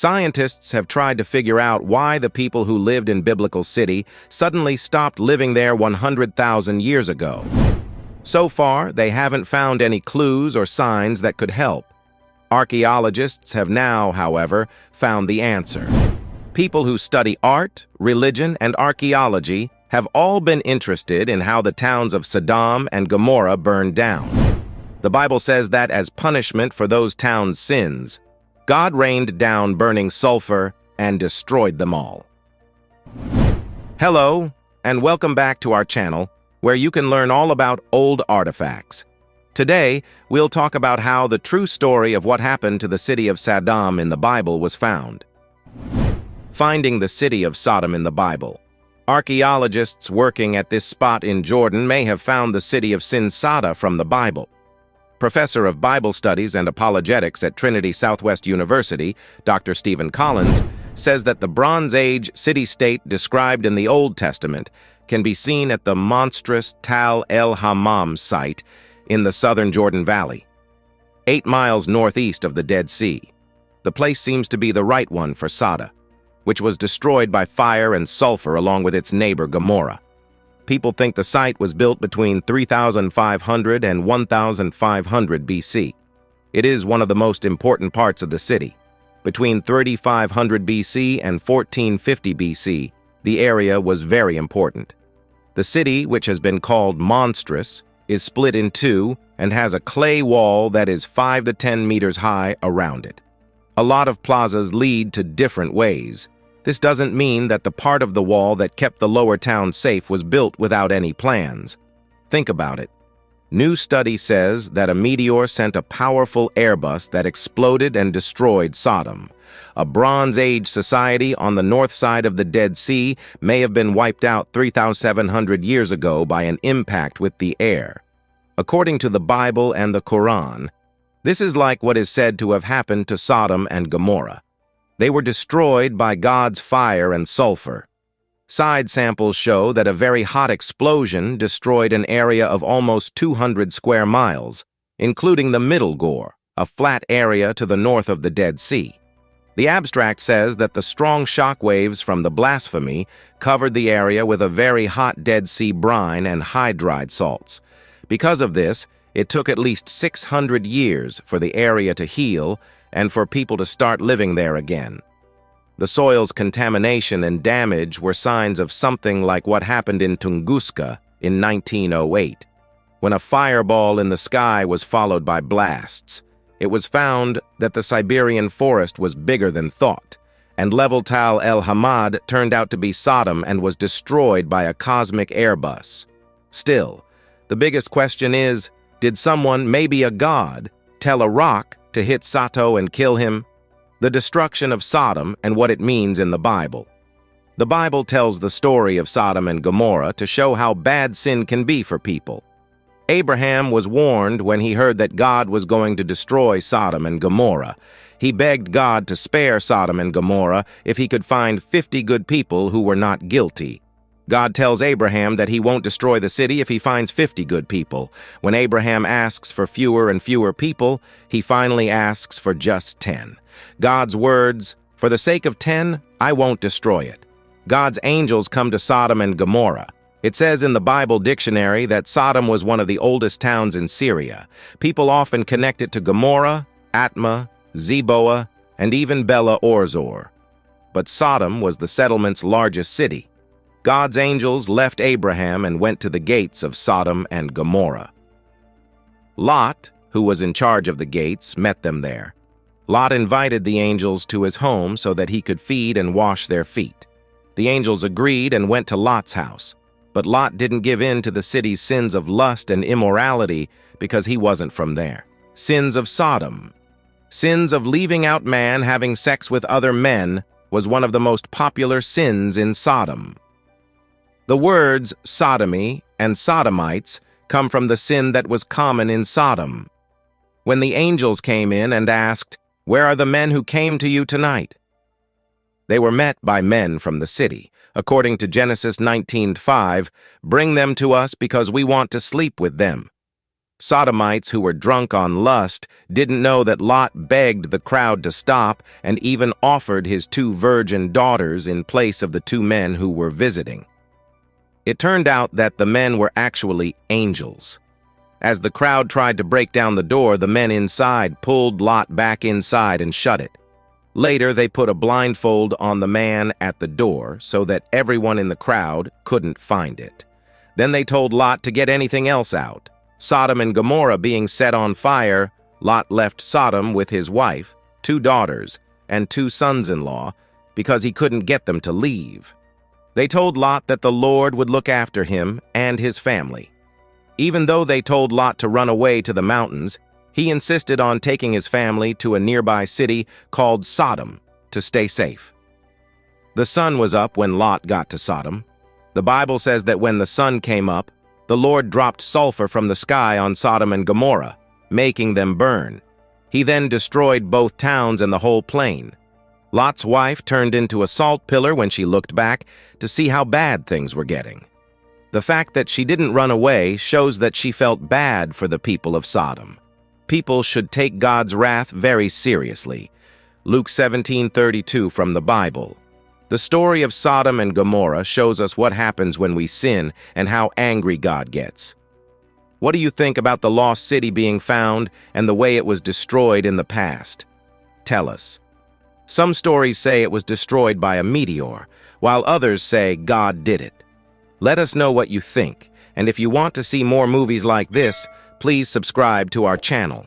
Scientists have tried to figure out why the people who lived in biblical city suddenly stopped living there 100,000 years ago. So far, they haven't found any clues or signs that could help. Archaeologists have now, however, found the answer. People who study art, religion, and archaeology have all been interested in how the towns of Sodom and Gomorrah burned down. The Bible says that as punishment for those towns' sins, God rained down burning sulfur and destroyed them all. Hello, and welcome back to our channel, where you can learn all about old artifacts. Today, we'll talk about how the true story of what happened to the city of Sodom in the Bible was found. Finding the city of Sodom in the Bible. Archaeologists working at this spot in Jordan may have found the city of Sodom from the Bible. Professor of Bible Studies and Apologetics at Trinity Southwest University, Dr. Stephen Collins, says that the Bronze Age city-state described in the Old Testament can be seen at the monstrous Tal el-Hammam site in the southern Jordan Valley, 8 miles northeast of the Dead Sea. The place seems to be the right one for Sodom, which was destroyed by fire and sulfur along with its neighbor Gomorrah. People think the site was built between 3,500 and 1,500 BC. It is one of the most important parts of the city. Between 3,500 BC and 1450 BC, the area was very important. The city, which has been called monstrous, is split in two and has a clay wall that is 5 to 10 meters high around it. A lot of plazas lead to different ways. This doesn't mean that the part of the wall that kept the lower town safe was built without any plans. Think about it. New study says that a meteor sent a powerful Airbus that exploded and destroyed Sodom. A Bronze Age society on the north side of the Dead Sea may have been wiped out 3,700 years ago by an impact with the air. According to the Bible and the Quran, this is like what is said to have happened to Sodom and Gomorrah. They were destroyed by God's fire and sulfur. Side samples show that a very hot explosion destroyed an area of almost 200 square miles, including the Middle Gore, a flat area to the north of the Dead Sea. The abstract says that the strong shock waves from the blasphemy covered the area with a very hot Dead Sea brine and hydride salts. Because of this, it took at least 600 years for the area to heal and for people to start living there again. The soil's contamination and damage were signs of something like what happened in Tunguska in 1908, when a fireball in the sky was followed by blasts. It was found that the Siberian forest was bigger than thought, and Level Tal el-Hammam turned out to be Sodom and was destroyed by a cosmic Airbus. Still, the biggest question is, did someone, maybe a god, tell a rock to hit Sodom and kill him? The destruction of Sodom and what it means in the Bible. The Bible tells the story of Sodom and Gomorrah to show how bad sin can be for people. Abraham was warned when he heard that God was going to destroy Sodom and Gomorrah. He begged God to spare Sodom and Gomorrah if he could find 50 good people who were not guilty. God tells Abraham that he won't destroy the city if he finds 50 good people. When Abraham asks for fewer and fewer people, he finally asks for just 10. God's words, "For the sake of 10, I won't destroy it." God's angels come to Sodom and Gomorrah. It says in the Bible dictionary that Sodom was one of the oldest towns in Syria. People often connect it to Gomorrah, Atma, Zeboah, and even Bela Orzor. But Sodom was the settlement's largest city. God's angels left Abraham and went to the gates of Sodom and Gomorrah. Lot, who was in charge of the gates, met them there. Lot invited the angels to his home so that he could feed and wash their feet. The angels agreed and went to Lot's house. But Lot didn't give in to the city's sins of lust and immorality because he wasn't from there. Sins of Sodom. Sins of leaving out man having sex with other men was one of the most popular sins in Sodom. The words sodomy and sodomites come from the sin that was common in Sodom. When the angels came in and asked, "Where are the men who came to you tonight?" They were met by men from the city. According to Genesis 19:5, "Bring them to us because we want to sleep with them." Sodomites who were drunk on lust didn't know that Lot begged the crowd to stop and even offered his 2 virgin daughters in place of the 2 men who were visiting. It turned out that the men were actually angels. As the crowd tried to break down the door, the men inside pulled Lot back inside and shut it. Later, they put a blindfold on the man at the door so that everyone in the crowd couldn't find it. Then they told Lot to get anything else out. Sodom and Gomorrah being set on fire, Lot left Sodom with his wife, 2 daughters, and 2 sons-in-law because he couldn't get them to leave. They told Lot that the Lord would look after him and his family. Even though they told Lot to run away to the mountains, he insisted on taking his family to a nearby city called Sodom to stay safe. The sun was up when Lot got to Sodom. The Bible says that when the sun came up, the Lord dropped sulfur from the sky on Sodom and Gomorrah, making them burn. He then destroyed both towns and the whole plain. Lot's wife turned into a salt pillar when she looked back to see how bad things were getting. The fact that she didn't run away shows that she felt bad for the people of Sodom. People should take God's wrath very seriously. Luke 17:32 from the Bible. The story of Sodom and Gomorrah shows us what happens when we sin and how angry God gets. What do you think about the lost city being found and the way it was destroyed in the past? Tell us. Some stories say it was destroyed by a meteor, while others say God did it. Let us know what you think, and if you want to see more movies like this, please subscribe to our channel.